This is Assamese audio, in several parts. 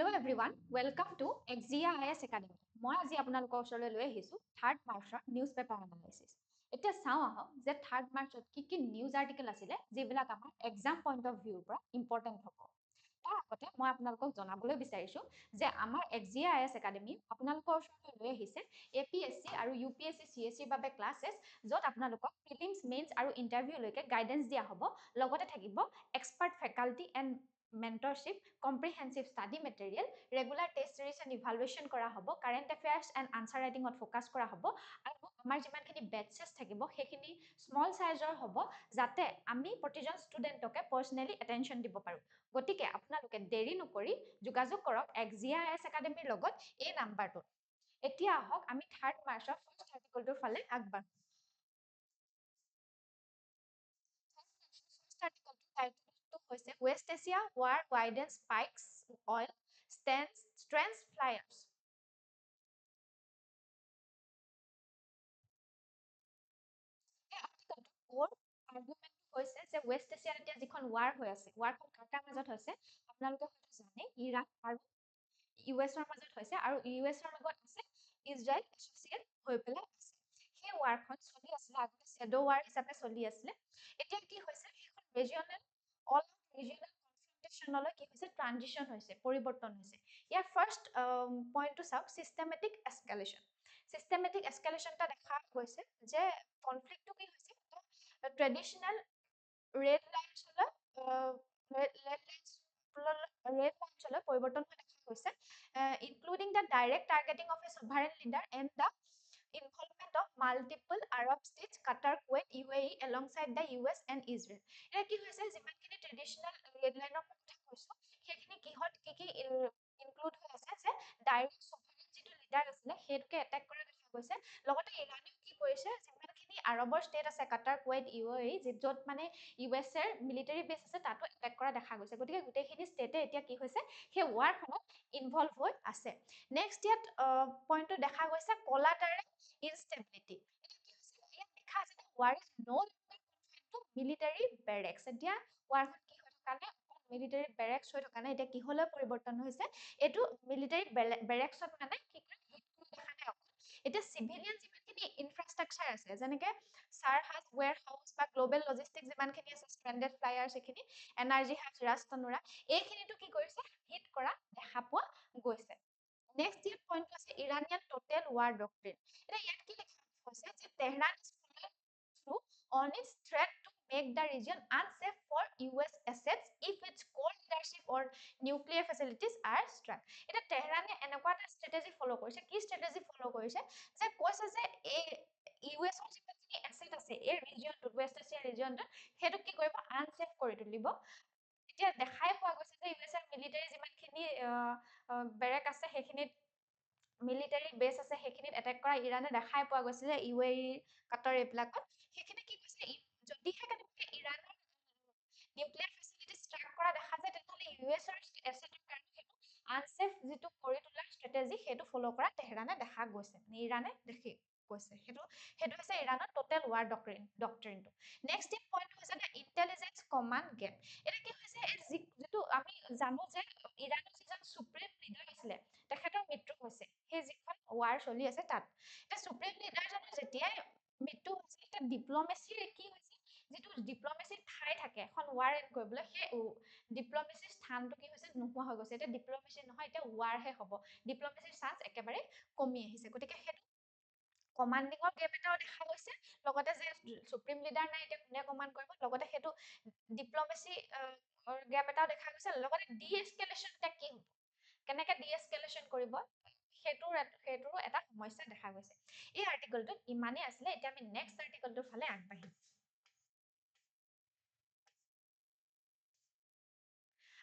Hello everyone, welcome to XZIA IS Academy. মই আজি আপোনালোকৰ ওচৰলৈ লৈ আহিছো 3rd মাৰ্চৰ নিউজপেপাৰ এনালাইচিস। এতিয়া চাওঁ আহক যে 3rd মাৰ্চত কি নিউজ আৰ্টিকেল আছিলে যিবিলাক আমাৰ এক্সাম পইণ্ট অফ ভিউৰ পৰা ইম্পৰ্টেণ্ট হ'ব। তাৰ আগতে মই আপোনালোকক জনাবলৈ বিচাৰিছো যে আমাৰ XZIA IS Academy আপোনালোকৰ ওচৰলৈ লৈ আহিছে APSC আৰু UPSC CSCৰ বাবে ক্লাছেছ য'ত আপোনালোকক প্ৰিলিমছ, মেইনছ আৰু ইণ্টাৰভিউলৈকে গাইডেন্স দিয়া হ'ব। লগতে থাকিব expert faculty and mentorship, comprehensive study material, regular test series and evaluation কৰা হ'ব, current affairs and answer writing to focus কৰা হ'ব আৰু আমাৰ যিমানখিনি বেটচেছ থাকিব সেইখিনি স্মল সাইজৰ হ'ব যাতে আমি প্ৰতিজন ষ্টুডেণ্টকে পাৰ্সোনালি এটেনশন দিব পাৰো। গতিকে আপোনালোকে দেৰি নকৰি যোগাযোগ কৰক XZIA IS একাডেমীৰ লগত এই নাম্বাৰটোত। এতিয়া আহক আমি 3rd মাৰ্চৰ ফাৰ্স্ট আৰ্টিকেলটোৰ ফালে আগবাঢ়ো। ফাৰ্স্ট আৰ্টিকেলটোৰ টাইটেলটো হৈছে West Asia War Guidance Spikes Oil Strands Flyers. এই আৰ্টিকেলটোৰ core argument হৈছে যে ৱেষ্ট এছিয়াত এতিয়া যিখন ৱাৰ হৈ আছে, ৱাৰখন কাৰ মাজত হৈছে আপোনালোকে হয়তো জানে, ইৰাণ আৰু ইউএছৰ মাজত হৈছে আৰু ইউএছৰ লগত আছে ইজৰাইল এছ'চিয়েট হৈ পেলাই আছে। সেই ৱাৰখন চলি আছিলে আগতে শ্বেডো ৱাৰ হিচাপে চলি আছিলে। এতিয়া কি হৈছে সেইখন ৰিজিয়নেল অল ৰিজিয়নেল কনফ্ৰণ্টেশ্যনলৈ কি হৈছে ট্ৰানজিশ্যন হৈছে, পৰিৱৰ্তন হৈছে। ইয়াৰ ফাৰ্ষ্ট পইণ্টটো চাওক চিষ্টেমেটিক এস্কেলেশ্যন। চিষ্টেমেটিক এস্কেলেশ্যনটা দেখা গৈছে যে কনফ্লিক্টটো কি হৈছে ট্ৰেডিশ্যনেল ৰেড লাইনছলৈ পৰিৱৰ্তন হৈ দেখা গৈছে, including the direct targeting of a sovereign leader and the involvement of multiple Arab states, Qatar, Kuwait, UAE alongside the US and Israel. এটা কি হৈছে যিমানখিনি ট্ৰেডিশ্যনেল ৰেড লাইনৰ কথা কৈছো সেইখিনি কিহত কি ইনক্লুড হৈ আছে যে ডাইৰেক্ট সভাৰেন যিটো লিডাৰ আছিলে সেইটোকে এটেক কৰা দেখা গৈছে। লগতে ইৰাণেও কি কৰিছে যিমানখিনি আৰবৰ ষ্টেট আছে কাটাৰ, কুৱেইট, UAE য'ত মানে US এৰ মিলিটাৰী বেছ আছে তাতো এটেক কৰা দেখা গৈছে। গতিকে গোটেইখিনি ষ্টেটে এতিয়া কি হৈছে সেই ৱাৰখনত ইনভলভ হৈ আছে। নেক্সট ইয়াত পইণ্টটো দেখা গৈছে কলাটাৰেল ইনষ্টেবিলিটি। এটা কি হৈছে ইয়াত দেখা আছে যে war is no longer confined to military barracks. এতিয়া ৱাৰখন কি হৈ থকা নাই মিলিটাৰী বেৰেক্স হৈ থকা নাই, এতিয়া কিহলৈ পৰিৱৰ্তন হৈছে এইটো মিলিটাৰী বেৰেক্সত মানে কি দেখা নাই অকল এতিয়া চিভিলিয়ান যিমানখিনি ইনফ্ৰাষ্ট্ৰাকচাৰ আছে যেনেকে চাৰহাজ, ৱেৰ হাউচ বা গ্লোবেল লজিষ্টিক যিমানখিনি আছে ষ্ট্ৰেণ্ডেড ফ্লায়াৰ্ছ এইখিনি এনাৰ্জি হাবছ, ৰাজতনুৰা এইখিনিতো কি কৰিছে হিট কৰা দেখা পোৱা গৈছে। নেক্সট ইয়াত পইণ্টটো আছে ইৰানিয়ান টোটেল ৱাৰ ডক্ট্ৰিন। এতিয়া ইয়াত কি লিখা হৈছে যে Tehran is following through on its threat to make the region unsafe for US assets if its core leadership or nuclear facilities are struck. এটা তেহৰানে এনেকুৱা এটা ষ্ট্ৰেটেজি ফলো কৰিছে, কি ষ্ট্ৰেটেজি ফলো কৰিছে যে কৈছে যে এই ইউএছৰ যিমানখিনি এছেট আছে এই ৰিজিয়নটোত ৱেষ্ট এছিয়া ৰিজিয়নটোত সেইটোক কি কৰিব আনছেফ কৰি তুলিব। এতিয়া দেখাই পোৱা গৈছে যে ইউএছৰ মিলিটাৰী যিমানখিনি বেৰেক আছে সেইখিনিত মিলিটাৰী বেছ আছে সেইখিনিত এটেক কৰা ইৰাণে দেখাই পোৱা গৈছে যে UAE, কাটাৰ এইবিলাকত সেইখিনি কি কৈছে যদিহে কেনেবাকৈ ইৰাণৰ নিউক্লিয়াৰ ফেচিলিটি ষ্ট্ৰাক কৰা দেখা যায় তেনেহ'লে ইউএছৰ এছেটৰ কাৰণে সেইটো আনছেফ যিটো কৰি তোলাৰ ষ্ট্ৰেটেজি সেইটো ফলো কৰা তেহৰানে দেখা গৈছে, ইৰাণে দেখি কৈছে। সেইটো হৈছে ইৰাণৰ টোটেল ৱাৰ ডক্ট্ৰিনটো। নেক্সট পইণ্ট হৈছে যে ইণ্টেলিজেন্স কমাণ্ড গেপ। এটা কি হৈছে যিটো আমি জানো যে ইৰাণৰ যিজন সুপ্ৰিম লিডাৰ আছিলে তেখেতৰ মৃত্যু হৈছে সেই যিখন ৱাৰ চলি আছে তাত। এতিয়া সুপ্ৰিম লিডাৰজনৰ যেতিয়াই মৃত্যু হৈছে এতিয়া ডিপ্ল'মেচিৰ কি হৈছে যিটো ডিপ্ল'মেচিৰ ঠাই থাকে এখন ৱাৰ এণ্ড কৰিবলৈ সেই ডিপ্ল'মেচিৰ স্থানটো কি হৈছে নোহোৱা হৈ গৈছে। এতিয়া ডিপ্ল'মেচি নহয় এতিয়া ৱাৰহে হ'ব, ডিপ্ল'মেচিৰ চান্স একেবাৰে কমি আহিছে। গতিকে সেইটো কমাণ্ডিঙৰ গেপ এটাও দেখা গৈছে, লগতে যে সুপ্ৰিম লিডাৰ নাই এতিয়া কোনে কমাণ্ড কৰিব, লগতে সেইটো ডিপ্ল'মেচি গেপ এটাও দেখা গৈছে। লগতে ডি এস্কেলেশ্যন এতিয়া কি হ'ব কেনেকে ডি এস্কেলেশ্যন কৰিব সেইটোৰো এটা সমস্যা দেখা গৈছে। এই আৰ্টিকেলটোত ইমানেই আছিলে। এতিয়া আমি নেক্সট আৰ্টিকেলটোৰ ফালে আগবাঢ়িম।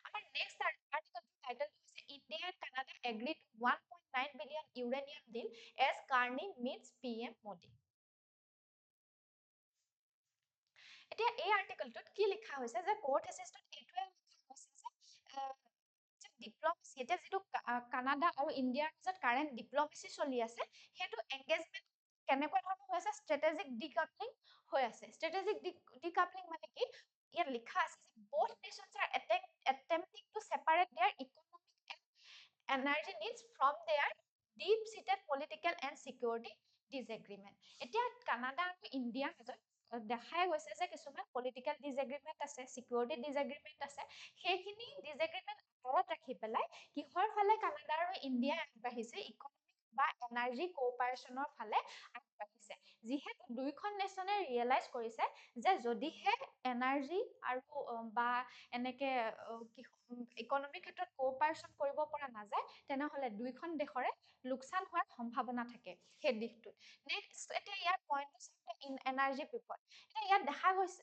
আমাৰ নেক্সট আৰ্টিকেলটোৰ টাইটেলটো হৈছে India and Canada agree to 1.9 billion uranium deal as Carney meets PM Modi. এতিয়া এই আৰ্টিকেলটোত কি লিখা হৈছে যে কোৰ্ট এচিষ্টত এইটোৱে লিখা হৈছে যে ডিপ্ল'মেচি এতিয়া যিটো কানাডা আৰু ইণ্ডিয়াৰ মাজত কাৰেণ্ট ডিপ্ল'মেচি চলি আছে সেইটো এংগেজমেণ্ট কেনেকুৱা ধৰণৰ হৈ আছে ষ্ট্ৰেটেজিক ডিকাপলিং হৈ আছে। ষ্ট্ৰেটেজিক ডিকাপলিং মানে কি ইয়াত লিখা আছে যে both nations are attempting to separate their economic and energy needs from their deep seated political and security disagreement. এতিয়া কানাডা আৰু ইণ্ডিয়াৰ মাজত দেখাই গৈছে যে কিছুমান পলিটিকেল ডিজএগ্ৰিমেণ্ট আছে, চিকিউৰিটি ডিজএগ্ৰিমেণ্ট আছে, সেইখিনি ডিজএগ্ৰিমেণ্ট আঁতৰত ৰাখি পেলাই কিহৰ ফালে কানাডা আৰু ইণ্ডিয়া আগবাঢ়িছে, ইকনমিক বা এনাৰ্জি কোঅপাৰেশ্যনৰ ফালে আগবাঢ়িছে। যিহেতু দুইখন নেশ্যনে ৰিয়েলাইজ কৰিছে যে যদিহে এনাৰ্জি আৰু বা এনেকে ইকনমিক ক্ষেত্ৰত কোঅপাৰেশ্যন কৰিব পৰা নাযায় তেনেহ'লে দুইখন দেশৰে লোকচান হোৱাৰ সম্ভাৱনা থাকে সেই দিশটোত। নেক্সট এতিয়া ইয়াৰ পইণ্টটো এনাৰ্জি পিপল। এতিয়া ইয়াত দেখা গৈছে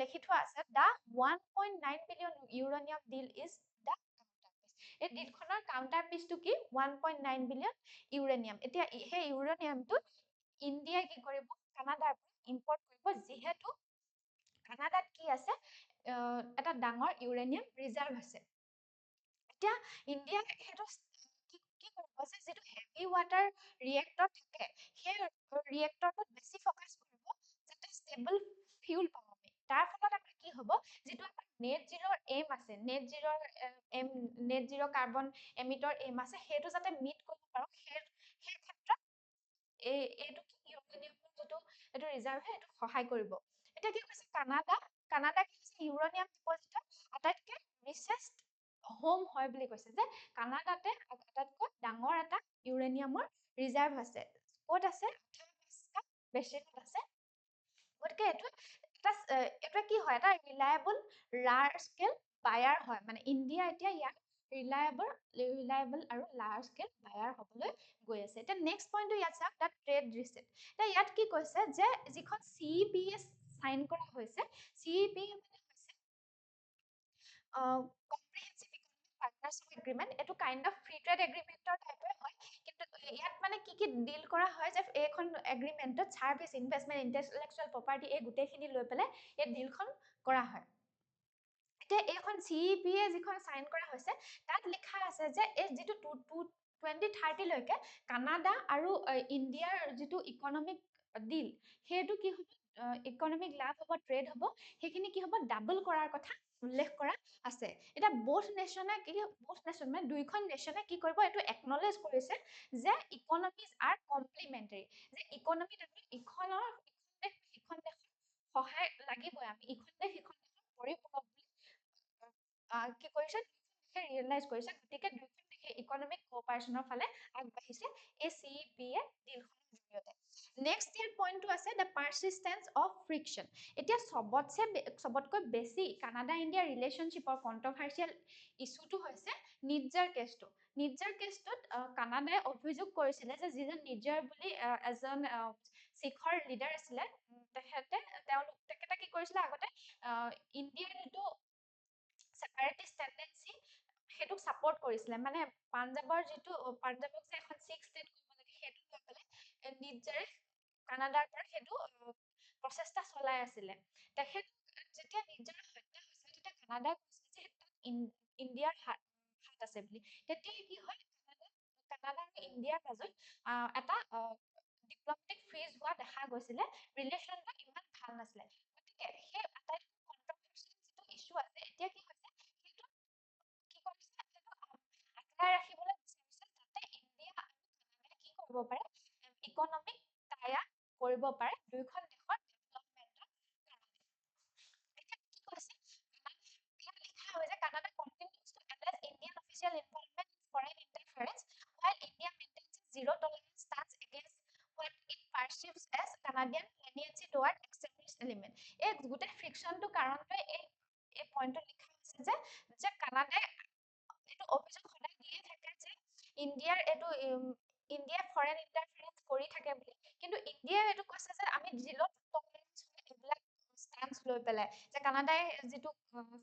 লিখি থোৱা আছে the 1.9 billion uranium deal is the এই ডিলখনৰ কাউণ্টাৰ পিচটো কি 1.9 বিলিয়ন ইউৰেনিয়াম। এতিয়া সেই ইউৰেনিয়ামটো ইণ্ডিয়াই কি কৰিব কানাডাৰ পৰা ইম্পৰ্ট কৰিব, যিহেতু কানাডাত কি আছে এটা ডাঙৰ ইউৰেনিয়াম ৰিজাৰ্ভ আছে। এতিয়া ইণ্ডিয়াই সেইটো কি কৰিব যে যিটো হেভি ৱাটাৰ ৰিয়েক্টৰ থাকে সেই ৰিয়েক্টৰটোত বেছি ফ'কাছ কৰিব যাতে ষ্টেবল ফিউল পাওঁ আমি। তাৰ ফলত আমাৰ কি হ'ব, যিটো আমাৰ নেট জিৰ'ৰ এইম আছে, নেট জিৰ' কাৰ্বন এমিটৰ এইম আছে, সেইটো যাতে মিট কৰিব পাৰোঁ সেই ক্ষেত্ৰত এইটো কি ইউৰেনিয়ামৰ যিটো এইটো ৰিজাৰ্ভ এইটো সহায় কৰিব। এতিয়া কি কৈছে কানাডা কি হৈছে ইউৰেনিয়াম ডিপজিটৰ আটাইতকৈ ৰিচেষ্ট হোম হয় বুলি কৈছে, যে কানাডাতে আটাইতকৈ ডাঙৰ এটা ইউৰেনিয়ামৰ ৰিজাৰ্ভ আছে। ক'ত আছে? বেচিনত আছে। গতিকে এইটো কি হয়, এটা ৰিলায়েবল লাৰ্জ স্কেল বায়াৰ হয়, মানে ইণ্ডিয়া এতিয়া ইয়াক ৰিলায়েবল আৰু লাৰ্জ স্কেল বায়াৰ হ'বলৈ গৈ আছে। এতিয়া নেক্সট পইণ্টটো ইয়াত চাওক, দ্য ট্ৰেড ৰিচেট। এতিয়া ইয়াত কি কৈছে যে যিখন CEPA চাইন কৰা হৈছে, CEPA মানে হৈছে কম্প্ৰিহেনচিভ ইকনমিক পাৰ্টনাৰশ্বিপ এগ্ৰিমেণ্ট। এইটো কাইণ্ড অফ ফ্ৰী ট্ৰেড এগ্ৰিমেণ্টৰ টাইপে হয়, কিন্তু ইয়াত মানে কি ডিল কৰা হয় যে এইখন এগ্ৰিমেণ্টত ছাৰ্ভিচ, ইনভেষ্টমেণ্ট, ইণ্টেলেকচুৱেল প্ৰপাৰ্টি এই গোটেইখিনি লৈ পেলাই এই ডিলখন কৰা হয়। এতিয়া এইখন CEPA যিখন চাইন কৰা হৈছে তাত লিখা আছে যে এই যিটো 2030লৈকে কানাডা আৰু ইণ্ডিয়াৰ যিটো ইকনমিক ডিল সেইটো কি হ'ব, ইকনমিক লাভ হ'ব, ট্ৰেড হ'ব, সেইখিনি কি হ'ব ডাবল কৰাৰ কথা উল্লেখ কৰা আছে। এতিয়া বোথ নেশ্যনে মানে দুইখন নেশ্যনে কি কৰিব এইটো একনলেজ কৰিছে যে ইকনমিজ আৰ কমপ্লিমেণ্টাৰী, যে ইকনমিত আমি ইখন দেশৰ সহায় লাগিবই, আমি ইখন দেশ সিখন দেশৰ পৰিপূৰক বুলি কি কৰিছে ৰিয়েলাইজ কৰিছে। গতিকে দুইখন দেশে ইকনমিক কোঅপাৰেশ্যনৰ ফালে আগবাঢ়িছে এই CEPA ডিলখনৰ জৰিয়তে। নেক্সট ইয়াৰ পইণ্টটো আছে দ্য পাৰ্চিষ্টেঞ্চ অফ ফ্ৰিকশ্যন। এতিয়া চবতকৈ বেছি কানাডা ইণ্ডিয়া ৰিলেশ্যনশ্বিপৰ কণ্ট্ৰভাৰ্চিয়েল ইছ্যুটো হৈছে নিজ্জাৰ কেছটো। নিজ্জাৰ কেছটোত কানাডাই অভিযোগ কৰিছিলে যে যিজন নিজ্জাৰ বুলি এজন শিখৰ লিডাৰ আছিলে, তেখেতে কি কৰিছিলে আগতে ইণ্ডিয়াৰ যিটো ছেপাৰেটিষ্ট টেণ্ডেঞ্চি সেইটোক ছাপৰ্ট কৰিছিলে, মানে পাঞ্জাৱক যে এখন 6 ষ্টেট কৰিব লাগে সেইটো লৈ পেলাই নিজ্জাৰে কানাডাৰ পৰা সেইটো প্ৰচেষ্টা চলাই আছিলে। তেখেত যেতিয়া নিজ্জাৰৰ হত্যা হৈছিল তেতিয়া কানাডাই কৈছিলে যে ইণ্ডিয়াৰ হাত আছে বুলি। তেতিয়া কি হয় কানাডা আৰু ইণ্ডিয়াৰ মাজত এটা ডিপ্লমেটিক ফ্ৰিজ হোৱা দেখা গৈছিলে, ৰিলেশ্যনটো ইমান ভাল নাছিলে। গতিকে সেই আটাইতকৈ কণ্ট্ৰভাৰ্চিয়েল যিটো ইছ্যু আছে এতিয়া কি হৈছে সেইটো কি কৰিছে আঁতৰাই ৰাখিবলৈ বিচাৰিছে যাতে ইণ্ডিয়া আৰু কানাডাই কি কৰিব পাৰে ইকনমিক টাই আপ কৰিব পাৰে দুইখন দেশৰ ডেভেলপমেণ্টৰ কাৰণে। এতিয়া কি কৈছে ইয়াত লিখা হৈছে Canada continues to address Indian official involvement in foreign interference while India maintains a zero tolerance stance against what it perceives as Canadian leniency toward extremist element. এই গোটেই ফ্ৰিকশ্যনটো কাৰণটোৱে এই পইণ্টটো লিখা হৈছে যে কানাডাই এইটো অভিযোগ সদায় দিয়ে থাকে যে ইণ্ডিয়াই ফৰেন ইণ্টাৰফেৰেঞ্চ কৰি থাকে বুলি, কিন্তু ইণ্ডিয়াই এইটো কৈছে যে আমি জিৰ' টলাৰেঞ্চ এইবিলাক ষ্টান্স লৈ পেলাই যে কানাডাই যিটো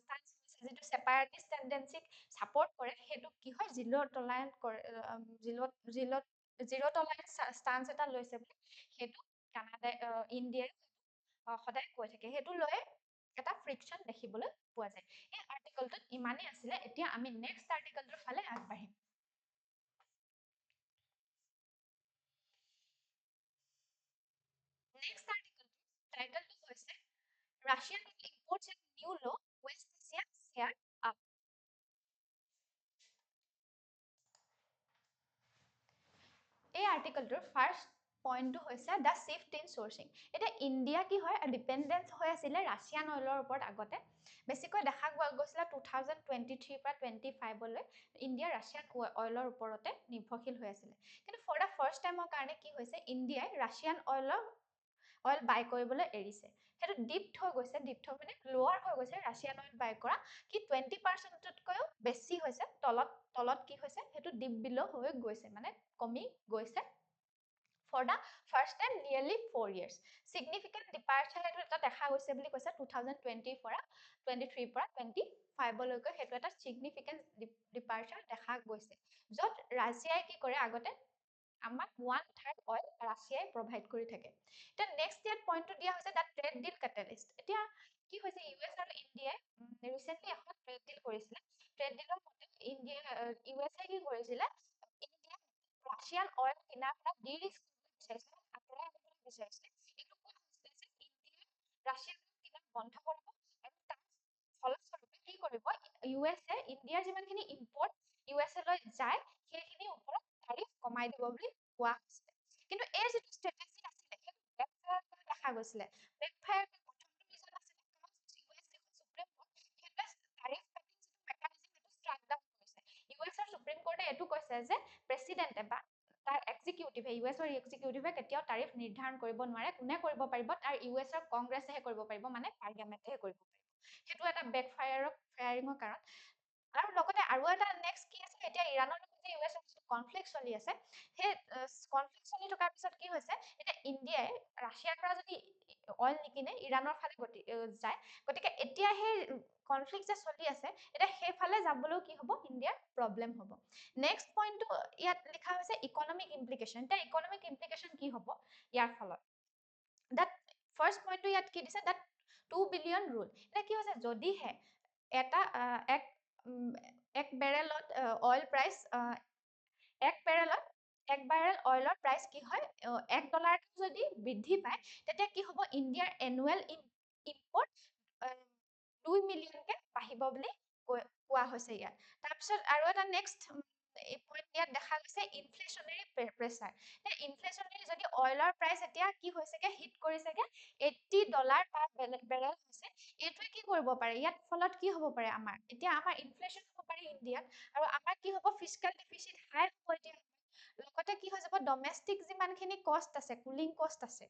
ষ্টান্স যিটো ছেপাৰেটিষ্ট টেণ্ডেঞ্চিক ছাপৰ্ট কৰে সেইটো কি হয় জিৰ' টলাৰেঞ্চ কৰে, জিৰ' টলাৰেঞ্চ ষ্টান্স এটা লৈছে বুলি সেইটো ইণ্ডিয়াই সদায় কৈ থাকে। সেইটো লৈ এটা ফ্ৰিকশ্যন দেখিবলৈ পোৱা যায়। এই আৰ্টিকলটোত ইমানেই আছিলে। এতিয়া আমি নেক্সট আৰ্টিকলটোৰ ফালে আগবাঢ়িম। নেক্সট আৰ্টিকলটোৰ টাইটেলটো হৈছে Russian imports a new low West Asia share up. আৰ্টিকলটোৰ ফাৰ্ষ্ট পইণ্টটো হৈছে দ্য শিফট ইন চ'ৰ্চিং। এতিয়া ইণ্ডিয়া কি হয় ডিপেণ্ডেঞ্চ হৈ আছিলে ৰাছিয়ান অইলৰ ওপৰত আগতে বেছিকৈ দেখা গৈছিলে 2023 পৰা 25লৈ ইণ্ডিয়া ৰাছিয়ান অইলৰ ওপৰতে নিৰ্ভৰশীল হৈ আছিলে কিন্তু ফৰ দ্য ফাৰ্ষ্ট টাইমৰ কাৰণে কি হৈছে ইণ্ডিয়াই ৰাছিয়ান অইল বাই কৰিবলৈ এৰিছে সেইটো ডিপ্ট হৈ গৈছে ডিপ্ট মানে লোৱাৰ হৈ গৈছে ৰাছিয়ান অইল বাই কৰা কি 20%তকৈও বেছি হৈছে তলত তলত কি হৈছে সেইটো ডিপ বিল' হৈ গৈছে মানে কমি গৈছে for the first time nearly 4 years significant departure এটো এটা দেখা গৈছে বুলি কৈছে 2020 পৰা 23 পৰা 25 লৈকে হেতু এটা significant departure দেখা গৈছে যত ৰাছিয়াই কি কৰে আগতে আমাক 1/3 অইল ৰাছিয়াই প্ৰভাইড কৰি থাকে এটা নেক্সট ইয়াৰ পইণ্টটো দিয়া হৈছে দা ট্ৰেড ডিল ক্যাটালিস্ট এতিয়া কি হৈছে ইউএছ আৰু ইণ্ডিয়াই ৰিসেন্টলি এখন ট্ৰেড ডিল কৰিছিলে ট্ৰেড ডিলৰ মতে ইণ্ডিয়া ইউএছএ কি কৰিছিলে ইণ্ডিয়া ৰাছিয়ান অইল কিনাৰ পৰা ডি-ৰিস্ক বিচাৰিছিলে আঁতৰাই আনিবলৈ বিচাৰিছিলে এইটো কোৱা হৈছিলে যে ইণ্ডিয়া ৰাছিয়ান কিনা বন্ধ কৰিব আৰু তাৰ ফলস্বৰূপে কি কৰিব ইউএছএ ইণ্ডিয়াৰ যিমানখিনি ইম্পৰ্ট ইউএছএ লৈ যায় সেইখিনিৰ ওপৰত তাৰিফ কমাই দিব বুলি কোৱা হৈছিলে কিন্তু এই যিটো ষ্ট্ৰেটেজি আছিলে সেইটো বেকফায়াৰ কৰা দেখা গৈছিলে বেকফায়াৰ প্ৰথমটো ৰিজন আছিলে কাৰণ ইউএছএ সুপ্ৰিম কোৰ্ট সেইটোৱে তাৰিফ কাটিং যিটো মেকানিজম সেইটো ষ্ট্ৰাইক ডাউন কৰিছে ইউএছএৰ সুপ্ৰিম কোৰ্টে এইটো কৈছে যে প্ৰেচিডেণ্টে বা তাৰ এক্সিকিউটিভে ইউএছৰ এক্সিকিউটিভে কেতিয়াও তাৰিফ নিৰ্ধাৰণ কৰিব নোৱাৰে কোনে কৰিব পাৰিব তাৰ ইউএছৰ কংগ্ৰেছেহে কৰিব পাৰিব মানে পাৰ্লিয়ামেণ্টেহে কৰিব পাৰিব সেইটো এটা বেকফায়াৰিঙৰ কাৰণ আৰু লগতে আৰু এটা নেক্সট কি আছে এতিয়া ইৰানৰ লগত যে ইউএছৰ কনফ্লিক্ট চলি আছে সেই কনফ্লিক্ট চলি থকাৰ পিছত কি হৈছে এতিয়া ইণ্ডিয়াই ৰাছিয়াৰ পৰা যদি অইল নিকিনে ইৰানৰ ফালে যায় গতিকে এতিয়া সেই কনফ্লিক্ট যে চলি আছে এতিয়া সেইফালে যাবলৈও কি হ'ব ইণ্ডিয়াৰ প্ৰব্লেম হ'ব নেক্সট পইণ্টটো ইয়াত লিখা হৈছে ইকনমিক ইমপ্লিকেশ্যন এতিয়া ইকনমিক ইমপ্লিকেশ্যন কি হ'ব ইয়াৰ ফলত দ্যাট ফাৰ্ষ্ট পইণ্টটো ইয়াত কি দিছে দ্যাট 2 বিলিয়ন ৰুল এতিয়া কি হৈছে যদিহে এটা এক বেৰেলত অইল প্ৰাইচ এক বেৰেল অইলৰ প্ৰাইচ কি হয় $1 যদি বৃদ্ধি পায় তেতিয়া কি হ'ব ইণ্ডিয়াৰ এনুৱেল ইম্পৰ্ট 2 মিলিয়নকে বাঢ়িব বুলি কোৱা হৈছে ইয়াত তাৰপিছত আৰু এটা নেক্সট পইণ্ট ইয়াত দেখা গৈছে ইনফ্লেশ্যনেৰী প্ৰেছাৰ ইনফ্লেশ্যনেৰী যদি অইলৰ প্ৰাইচ এতিয়া কি হৈছেগে হিট কৰিছেগে $80 পাৰ বেৰেল হৈছে এইটোৱে কি কৰিব পাৰে ইয়াত ফলত কি হ'ব পাৰে আমাৰ এতিয়া আমাৰ ইনফ্লেশ্যন হ'ব পাৰে ইণ্ডিয়াত আৰু আমাৰ কি হ'ব ফিস্কেল ডেফিচিট হাই হ'ব এতিয়া লগতে কি হৈ যাব ডমেষ্টিক যিমানখিনি কষ্ট আছে কুলিং কষ্ট আছে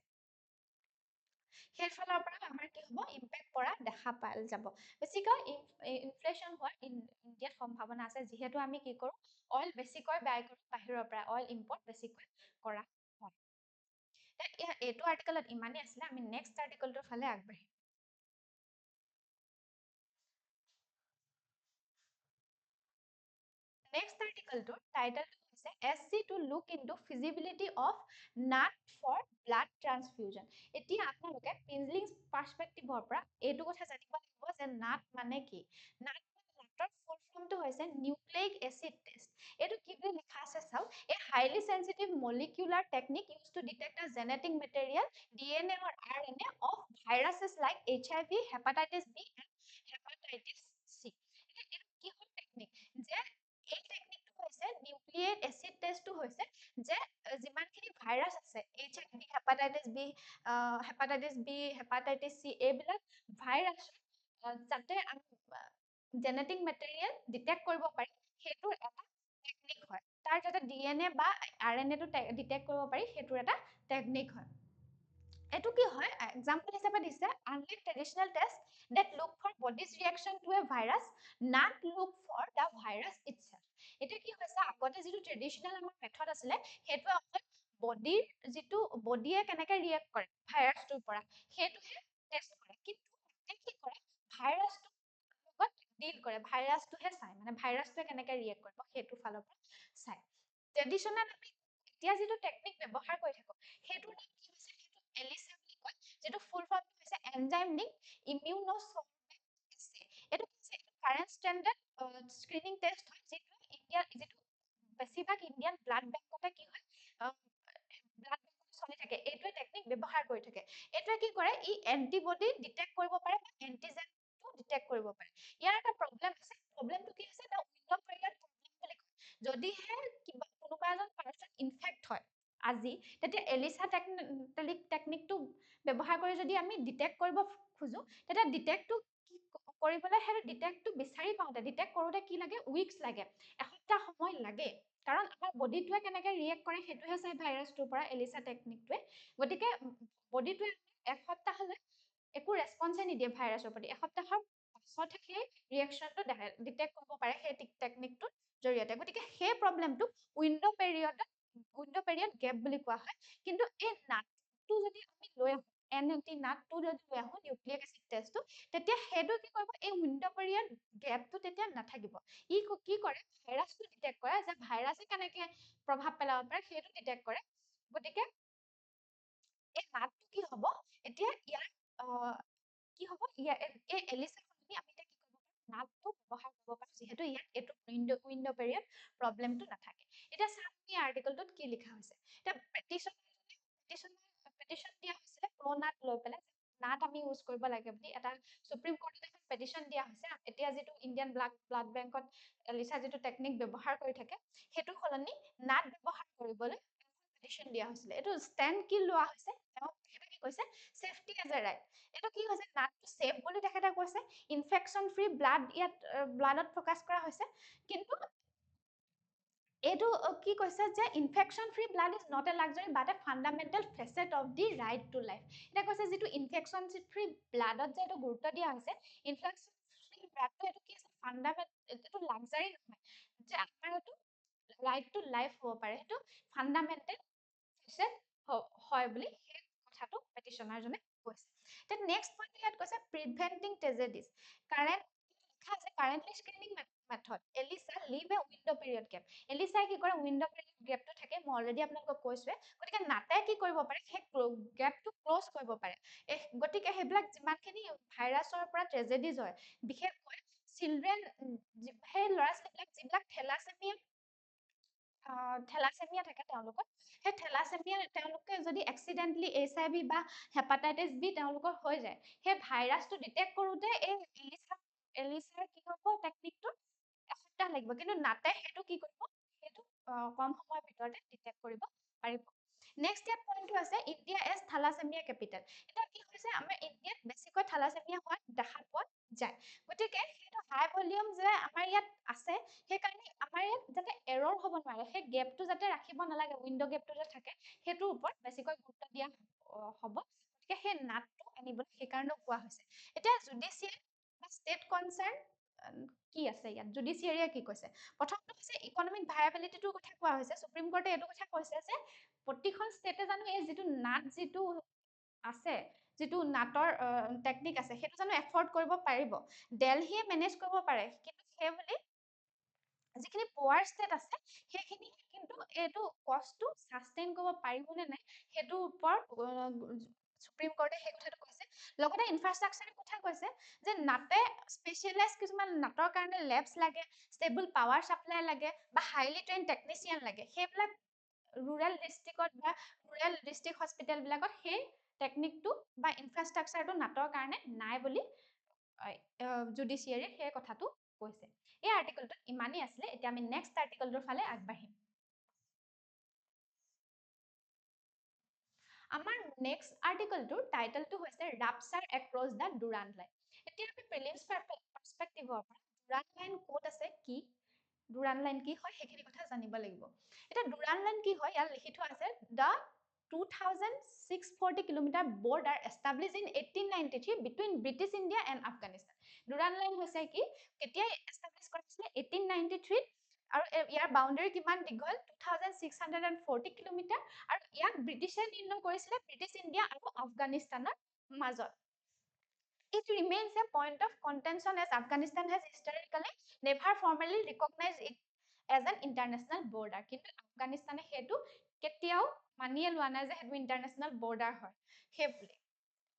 সেইফালৰ পৰা আমাৰ কি হ'ব ইম্পেক্ট পৰা দেখা পাই যাব বেছিকৈ ইনফ্লেশ্যন হোৱাৰ ইণ্ডিয়াত সম্ভাৱনা আছে যিহেতু আমি কি কৰোঁ অইল বেছিকৈ বাই কৰোঁ বাহিৰৰ পৰা অইল ইম্পৰ্ট বেছিকৈ কৰা হয় এইটো আৰ্টিকলত ইমানেই আছিলে আমি নেক্সট আৰ্টিকলটোৰ ফালে আগবাঢ়িম নেক্সট আৰ্টিকলটোৰ টাইটেলটো হৈছে SC to look into feasibility of NAT for blood transfusion এতিয়া আপোনালোকে পিঞ্জলিং পাৰ্সপেক্টিভৰ পৰা এইটো কথা জানিব লাগিব যে NAT মানে কি NAT নাটৰ ফুল ফৰ্মটো হৈছে নিউক্লিক এসিড টেষ্ট এইটো কি বুলি লিখা আছে চাও a highly sensitive molecular technique use to detect a genetic material DNA or RNA of viruses like HIV hepatitis B and hepatitis C এইটো কি হয় টেকনিক যে এই টেকনিকটো হৈছে নিউক্লিয়েট এসিড টেষ্টটো হৈছে যে যিমানখিনি ভাইৰাছ আছে HIV hepatitis B hepatitis C এইবিলাক ভাইৰাছ যাতে জেনেটিক মেটেৰিয়েল ডিটেক্ট কৰিব পাৰি সেইটো এটা টেকনিক হয় তাৰ যাতে DNA বা RNA টো ডিটেক্ট কৰিব পাৰি সেইটো এটা টেকনিক হয় এটো কি হয় এক্সাম্পল হিচাপে দিছে unlike traditional test that look for body's reaction to a virus not look for the virus itself এটা কি হৈছে আগতে যেটো ট্ৰেডিশনাল আমাৰ মেথড আছিলে হেতু অকল বডিৰ যেটো বডিয়ে কেনেকৈ ৰিয়েক্ট কৰে ভাইৰাছটোৰ পৰা হেতুহে টেষ্ট কৰে কিন্তু কি কৰে ভাইৰাছটো লগত ডিল কৰে ভাইৰাছটোহে চাই মানে ভাইৰাছটোৱে কেনেকৈ ৰিয়েক্ট কৰিব হেতু ফালৰ পৰা চাই ট্ৰেডিশনাল আমি এতিয়া যেটো টেকনিক ব্যৱহাৰ কৰি থাকো হেতুৰ নাম কি হৈছে হেতু এলিসা বুলি কয় যেটো ফুল ফৰ্মটো হৈছে এনজাইম লিংক ইমিউনোছৰ্বেট এছে এটো হৈছে কারেন্ট স্ট্যান্ডার্ড স্ক্রিনিং টেস্ট হয় যেটো ইন্ডিয়া যেটো বেছিভাগ ইন্ডিয়ান ব্লাড বেংকতে কি হয় ব্লাড বেংকত চলি থাকে এইটোৱে টেকনিক ব্যৱহাৰ কৰি থাকে এইটোৱে কি কৰে ই এন্টিবডি ডিটেক্ট কৰিব পাৰে বা এন্টিজেনটো ডিটেক্ট কৰিব পাৰে ইয়াৰ এটা প্ৰবলেম আছে প্ৰবলেমটো কি হৈছে দা উইন্ডো পিৰিয়ড প্ৰবলেম বুলি কয় যদিহে কিবা কোনোবা এজন পাৰসন ইনফেক্ট হয় এতিয়া এলিছা টেকনিকটো ব্যৱহাৰ কৰি যদি আমি ডিটেক্ট কৰিব খোজো তেতিয়া ডিটেক্টটো কৰিবলৈ সেইটো ডিটেক্টটো বিচাৰি পাওঁতে ডিটেক্ট কৰোঁতে কি লাগে উইকছ লাগে এসপ্তাহ সময় লাগে কাৰণ আমাৰ বডিটোৱে কেনেকৈ ৰিয়েক্ট কৰে সেইটোহে চাই ভাইৰাছটোৰ পৰা এলিছা টেকনিকটোৱে গতিকে বডিটোৱে এসপ্তাহলৈ একো ৰেছপন্সে নিদিয়ে ভাইৰাছৰ প্ৰতি এসপ্তাহৰ পাছতহে সেই ৰিয়েকশ্যনটো ডিটেক্ট কৰিব পাৰে সেই টেকনিকটোৰ জৰিয়তে গতিকে সেই প্ৰব্লেমটো উইণ্ড' পেৰিয়ড গেপ বুলি কোৱা হয় কিন্তু এই নাটটো যদি আমি লৈ আহোঁ NNT নাটটো যদি লৈ আহোঁ নিউক্লিক এচিড টেষ্টটো তেতিয়া সেইটো কি কৰিব এই উইণ্ড' পেৰিয়ড গেপটো তেতিয়া নাথাকিব ই কি কৰে ভাইৰাছটো ডিটেক্ট কৰে যে ভাইৰাছে কেনেকৈ প্ৰভাৱ পেলাব পাৰে সেইটো ডিটেক্ট কৰে গতিকে এই নাটটো কি হ'ব এতিয়া ইয়াৰ কি হ'ব এই এলিছা সলনি আমি এতিয়া কি কৰিব পাৰোঁ নাটটো ব্যৱহাৰ কৰিব পাৰোঁ যিহেতু ইয়াত এইটো উইণ্ড' পেৰিয়ড প্ৰব্লেমটো নাথাকে এতিয়া চাওক এই আৰ্টিকলটোত কি লিখা হৈছে এতিয়া পেটিশ্যন দিয়া হৈছিলে প্ৰ' নাট লৈ পেলাই নাট আমি ইউজ কৰিব লাগে বুলি এটা সুপ্ৰিম কোৰ্টত এখন পেটিশ্যন দিয়া হৈছে এতিয়া যিটো ইণ্ডিয়ান ব্লাড বেংকত এলিছা যিটো টেকনিক ব্যৱহাৰ কৰি থাকে সেইটো সলনি নাট ব্যৱহাৰ কৰিবলৈ পেটিশ্যন দিয়া হৈছিলে এইটো ষ্টেণ্ড কি লোৱা হৈছে তেখেতে কি কৈছে চেফটি এজ এ ৰাইট এইটো কি হৈছে নাটটো ছেফ বুলি তেখেতে কৈছে ইনফেকশ্যন ফ্ৰী ব্লাড ইয়াত ব্লাডত ফ'কাছ কৰা হৈছে কিন্তু এইটো কি কৈছে যে infection free blood is not a luxury but a fundamental facet of the right to life এতিয়া কৈছে যিটো ইনফেকশ্যন ফ্ৰী ব্লাডত যে এইটো গুৰুত্ব দিয়া হৈছে ইনফেকশ্যন ফ্ৰী ব্লাডটো এইটো কি আছে এইটো লাক্সাৰী নহয় যে আমাৰ এইটো ৰাইট টু লাইফ হ'ব পাৰে সেইটো ফাণ্ডামেণ্টেল ফেচেট হয় বুলি সেই কথাটো পেটিশ্যনাৰজনে কৈছে then next point ইয়াত কৈছে preventing tragedies currently screening method ELISA leave a window period gap ELISA কি কৰে window period gapটো থাকে মই অলৰেডি আপোনালোকক কৈছোৱে গতিকে নাটে কি কৰিব পাৰে সেই গেপটো ক্লোজ কৰিব পাৰে গতিকে সেইবিলাক যিমানখিনি ভাইৰাছৰ পৰা ট্ৰেজেডিজ হয় বিশেষকৈ চিলড্ৰেন সেই ল'ৰা ছোৱালীবিলাক যিবিলাক থেলাচেমিয়া থাকে তেওঁলোকৰ সেই থেলাচেমিয়া তেওঁলোকে যদি এক্সিডেণ্টলি HIV বা হেপাটাইটিছ বি তেওঁলোকৰ হৈ যায় সেই ভাইৰাছটো ডিটেক্ট কৰোঁতে এই এলিছাৰ কি হ'ব টেকনিকটো এসপ্তাহ লাগিব কিন্তু নাটে সেইটো কি কৰিব সেইটো কম সময়ৰ ভিতৰতে ডিটেক্ট কৰিব পাৰিব নেক্সট ইয়াত পইণ্টটো আছে ইণ্ডিয়া এজ থালাচেমিয়া কেপিটেল এতিয়া কি হৈছে আমাৰ ইণ্ডিয়াত বেছিকৈ থালাচেমিয়া হোৱা দেখা পোৱা যায় গতিকে সেইটো হাই ভলিউম যে আমাৰ ইয়াত আছে সেইকাৰণে আমাৰ ইয়াত যাতে এৰৰ হ'ব নোৱাৰে সেই গেপটো যাতে ৰাখিব নালাগে উইণ্ড' গেপটো যে থাকে সেইটোৰ ওপৰত বেছিকৈ গুৰুত্ব দিয়া হ'ব গতিকে সেই নাটটো আনিবলৈ সেইকাৰণেও কোৱা হৈছে এতিয়া জুডিচিয়েল বা ষ্টেট কনচাৰ্ণ কি আছে ইয়াত জুডিচিয়াৰীয়ে কি কৈছে প্ৰথমটো হৈছে ইকনমিক ভায়াবিলিটিটোৰ কথা কোৱা হৈছে সুপ্ৰিম কোৰ্টে এইটো কথা কৈছে যে প্ৰতিখন ষ্টেটে জানো এই যিটো নাট যিটো আছে যিটো নাটৰ টেকনিক আছে সেইটো জানো এফৰ্ড কৰিব পাৰিব দিল্লীয়ে মেনেজ কৰিব পাৰে কিন্তু সেই বুলি যিখিনি পোৱাৰ ষ্টেট আছে সেইখিনি কিন্তু এইটো কষ্টটো সাষ্টেইন কৰিব পাৰিবনে নাই সেইটোৰ ওপৰত সুপ্ৰিম কোৰ্টে সেই কথাটো কৈছে লগতে ইনফ্ৰাষ্ট্ৰাকচাৰৰ কথা কৈছে যে নাটে স্পেচিয়েলাইজ কিছুমান নাটৰ কাৰণে লেবছ লাগে ষ্টেবল পাৱাৰ ছাপ্লাই লাগে বা হাইলি ট্ৰেইন টেকনিচিয়ান লাগে সেইবিলাক ৰুৰেল ডিষ্ট্ৰিক্টত বা ৰুৰেল ডিষ্ট্ৰিক্ট হস্পিটেলবিলাকত সেই টেকনিকটো বা ইনফ্ৰাষ্ট্ৰাকচাৰটো নাটৰ কাৰণে নাই বুলি জুডিচিয়াৰীয়ে সেই কথাটো কৈছে এই আৰ্টিকলটোত ইমানেই আছিলে এতিয়া আমি নেক্সট আৰ্টিকলটোৰ ফালে আগবাঢ়িম আমাৰ নেক্সট আৰ্টিকলটোৰ টাইটেলটো হৈছে ৰাপচাৰ এক্ৰছ দ্য ডুৰাণ্ট লাইন এতিয়া আমি প্ৰিলিমছ পাৰ্সপেক্টিভৰ পৰা ডুৰাণ্ট লাইন ক'ত আছে কি ডুৰাণ্ট লাইন কি হয় সেইখিনি কথা জানিব লাগিব এতিয়া ডুৰাণ্ট লাইন কি হয় ইয়াত লিখি থোৱা আছে the 2640 kilometre border established in 1893 between British India and Afghanistan Durant line হৈছে কি কেতিয়া এষ্টাব্লিছ কৰা হৈছিলে 1893 আৰু ইয়াৰ বাউণ্ডাৰী কিমান দীঘল 2640 কিলোমিটাৰ আৰু ইয়াক ব্ৰিটিছে নিৰ্ণয় কৰিছিলে ব্ৰিটিছ ইণ্ডিয়া আৰু আফগানিস্তানৰ মাজত It remains a point of contention as Afghanistan has historically never formally recognized it as an international border. কিন্তু আফগানিস্তানে সেইটো কেতিয়াও মানিয়ে লোৱা নাই যে সেইটো ইণ্টাৰনেশ্যনেল বৰ্ডাৰ হয় সেইবুলি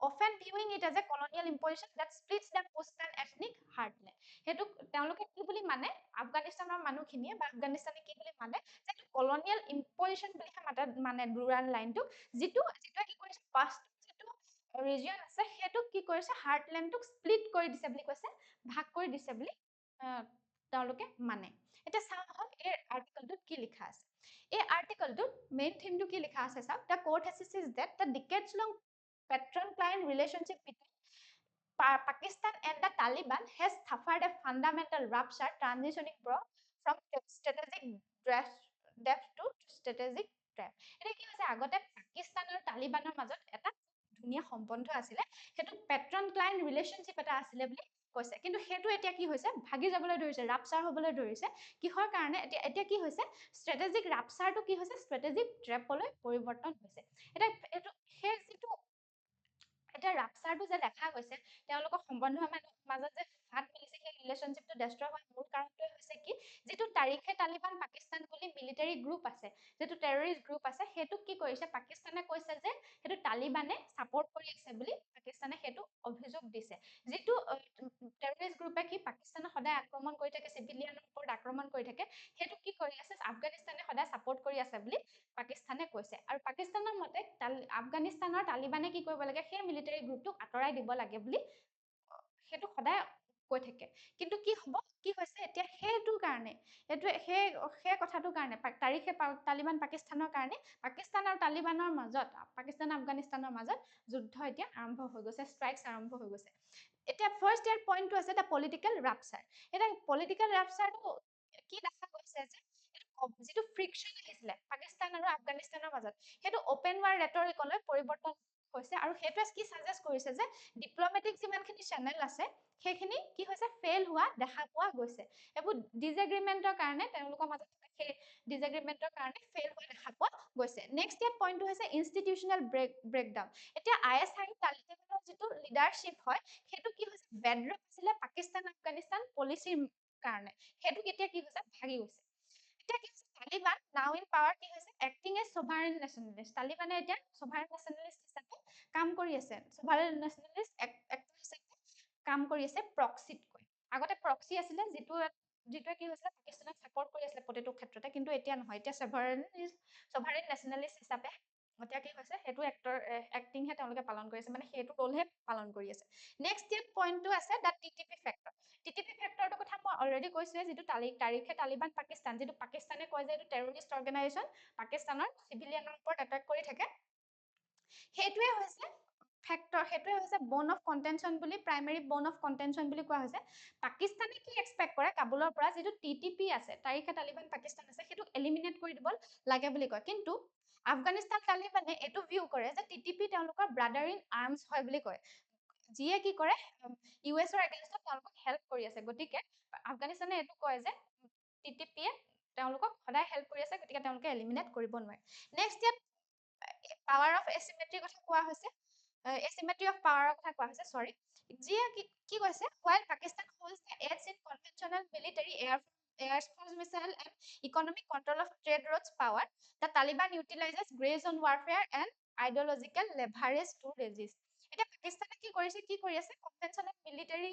often viewing it as a colonial imposition that splits the coastal ethnic heartland সেইটো তেওঁলোকে কি বুলি মানে আফগানিস্তানৰ মানুহখিনিয়ে বা আফগানিস্তানে কি বুলি মানে যে এইটো কলনিয়েল ইম্পজিশ্যন বুলিহে মানে ডুৰাণ্ট লাইনটো যিটোৱে কি কৰিছে পাষ্ট যিটো ৰিজিয়ন আছে সেইটো কি কৰিছে হাৰ্টলেণ্ডটোক স্প্লিট কৰি দিছে বুলি কৈছে ভাগ কৰি দিছে বুলি তেওঁলোকে মানে এতিয়া চাওঁ হওক এই আৰ্টিকলটোত কি লিখা আছে এই আৰ্টিকলটোত মেইন থিমটো কি লিখা আছে চাওক, the court has said that the decades long patron client relationship between Pakistan and the Taliban has suffered a fundamental rupture, transitioning from strategic depth to strategic trap. এটা কি হৈছে, আগতে পাকিস্তান আৰু তালিবানৰ মাজত এটা ধুনীয়া সম্বন্ধ আছিলে, সেইটো পেট্ৰন ক্লায়েণ্ট ৰিলেশ্যনশ্বিপ এটা আছিলে বুলি কৈছে, কিন্তু সেইটো এতিয়া কি হৈছে, ভাগি যাবলৈ ধৰিছে, ৰাপচাৰ হ'বলৈ ধৰিছে। কিহৰ কাৰণে? এতিয়া কি হৈছে, ষ্ট্ৰেটেজিক ৰাপচাৰটো কি হৈছে, ষ্ট্ৰেটেজিক ট্ৰেপলৈ পৰিৱৰ্তন হৈছে। এতিয়া এইটো সেই যিটো এতিয়া ৰাপচাৰটো যে দেখা গৈছে, তেওঁলোকৰ সম্বন্ধৰ মাজত যে ফাট মেলিছে, সেই ৰিলেশ্যনশ্বিপটো ডেষ্ট্ৰয় হোৱাৰ মূল কাৰণটোৱে হৈছে কি, যিটো তাৰিখে তালিবান পাকিস্তান বুলি মিলিটাৰী গ্ৰুপ আছে, যিটো টেৰৰিষ্ট গ্ৰুপ আছে, সেইটোক কি কৰিছে, পাকিস্তানে কৈছে যে সেইটো তালিবানে ছাপৰ্ট কৰি আছে বুলি পাকিস্তানে সেইটো অভিযোগ দিছে। যিটো টেৰৰিষ্ট গ্ৰুপে কি পাকিস্তানক সদায় আক্ৰমণ কৰি থাকে, চিভিলিয়ানৰ ওপৰত আক্ৰমণ কৰি থাকে, সেইটো কি কৰি আছে, আফগানিস্তানে সদায় ছাপৰ্ট কৰি আছে বুলি পাকিস্তানে কৈছে। আৰু পাকিস্তানৰ মতে আফগানিস্তানৰ তালিবানে কি কৰিব লাগে, সেই মিলিটাৰী গ্ৰুপটোক আঁতৰাই দিব লাগে বুলি সেইটো সদায় কৈ থাকে। কিন্তু কি হ'ব, কি হৈছে এতিয়া সেইটো কাৰণে, এইটো সেই কথাটোৰ কাৰণে তাৰিখে তালিবান পাকিস্তানৰ কাৰণে পাকিস্তান আৰু তালিবানৰ মাজত, পাকিস্তান আফগানিস্তানৰ মাজত যুদ্ধ এতিয়া আৰম্ভ হৈ গৈছে, ষ্ট্ৰাইকছ আৰম্ভ হৈ গৈছে। এতিয়া ফাৰ্ষ্ট ইয়াৰ পইণ্টটো আছে দ্য পলিটিকেল ৰাপচাৰ। এতিয়া পলিটিকেল ৰাপচাৰটো কি দেখা গৈছে যে যিটো ফ্ৰিকশ্যন আহিছিলে পাকিস্তান আৰু আফগানিস্তানৰ মাজত, সেইটো অপেন ৱাৰ ৰেটৰিকলৈ পৰিৱৰ্তন হৈছে। আৰু সেইটোৱে কি ছাজেষ্ট কৰিছে যে ডিপ্ল'মেটিক যিমানখিনি চেনেল আছে সেইখিনি কি হৈছে, ফেইল হোৱা দেখা পোৱা গৈছে। এইবোৰ ডিজএগ্ৰিমেণ্টৰ কাৰণে, তেওঁলোকৰ মাজত সেই ডিজএগ্ৰিমেণ্টৰ কাৰণে ফেইল হোৱা দেখা পোৱা গৈছে। নেক্সট ইয়াৰ পইণ্টটো হৈছে ইনষ্টিটিউচনেল ব্ৰেকডাউন। এতিয়া IS আৰু তালিবানৰ যিটো লিডাৰশ্বিপ হয়, সেইটো কি হৈছে, বেডৰক আছিলে পাকিস্তান আফগানিস্তান পলিচিৰ কাৰণে, সেইটো কেতিয়া কি হৈছে, ভাগি গৈছে। এতিয়া কি হৈছে, তালিবান নাও ইন পাৱাৰ কি হৈছে, এক্টিং এ ছভাৰেন নেশ্যনেলিষ্ট। তালিবানে এতিয়া ছভাৰেন নেশ্যনেলিষ্ট হিচাপে কাম কৰি আছে, ছভাৰেন নেশ্যনেলিষ্ট এক্টৰ হিচাপে কাম কৰি আছে প্ৰক্সিতকৈ। আগতে প্ৰক্সি আছিলে, যিটোৱে কি হৈছিলে, পাকিস্তানক ছাপৰ্ট কৰি আছিলে প্ৰতিটো ক্ষেত্ৰতে, কিন্তু এতিয়া নহয়, এতিয়া ছভাৰেন নেশ্যনেলিষ্ট হিচাপে এতিয়া কি হৈছে, সেইটো এক্টিংহে তেওঁলোকে পালন কৰি আছে, মানে সেইটো ৰোলহে পালন কৰি আছে। নেক্সট ইয়াৰ পইণ্টটো আছে দ্য TTP ফেক্টৰ। TTP ফেক্টৰটোৰ কথা মই অলৰেডি কৈছোৱে, যিটো তাৰিখে তালিবান পাকিস্তান, যিটো পাকিস্তানে কয় যে এইটো টেৰৰিষ্ট অৰ্গেনাইজেশ্যন, পাকিস্তানৰ চিভিলিয়ানৰ ওপৰত এটেক কৰি থাকে, সেইটোৱে হৈছে ফেক্টৰ, সেইটোৱে হৈছে বন অফ কণ্টেনশ্যন বুলি, প্ৰাইমেৰী বন অফ কণ্টেনশ্যন বুলি কোৱা হৈছে। পাকিস্তানে কি এক্সপেক্ট কৰে, কাবুলৰ পৰা যিটো TTP আছে, তাৰিখে তালিবান পাকিস্তান আছে, সেইটোক এলিমিনেট কৰি দিব লাগে বুলি কয়। কিন্তু আফগানিস্তান তালিবানে এইটো ভিউ কৰে যে TTP তেওঁলোকৰ ব্ৰাদাৰ ইন আৰ্মছ হয় বুলি কয়, যিয়ে কি কৰে US-ৰ এগেইনষ্টত তেওঁলোকক হেল্প কৰি আছে। গতিকে আফগানিস্তানে এইটো কয় যে TTP-য়ে তেওঁলোকক সদায় হেল্প কৰি আছে, গতিকে তেওঁলোকে এলিমিনেট কৰিব নোৱাৰে। নেক্সট ইয়াত পাৱাৰ অফ এচিমেট্ৰিৰ কথা কোৱা হৈছে, এচিমেট্ৰি অফ পাৱাৰৰ কথা কোৱা হৈছে, চৰি, যিয়ে কি কৈছে, while Pakistan holds the edge in conventional military, air force missile and economic control of trade routes power, the Taliban utilizes gray zone warfare and ideological leverage to resist. এতিয়া পাকিস্তানে কি কৰিছে, কি কৰি আছে, কনভেনচনেল মিলিটাৰী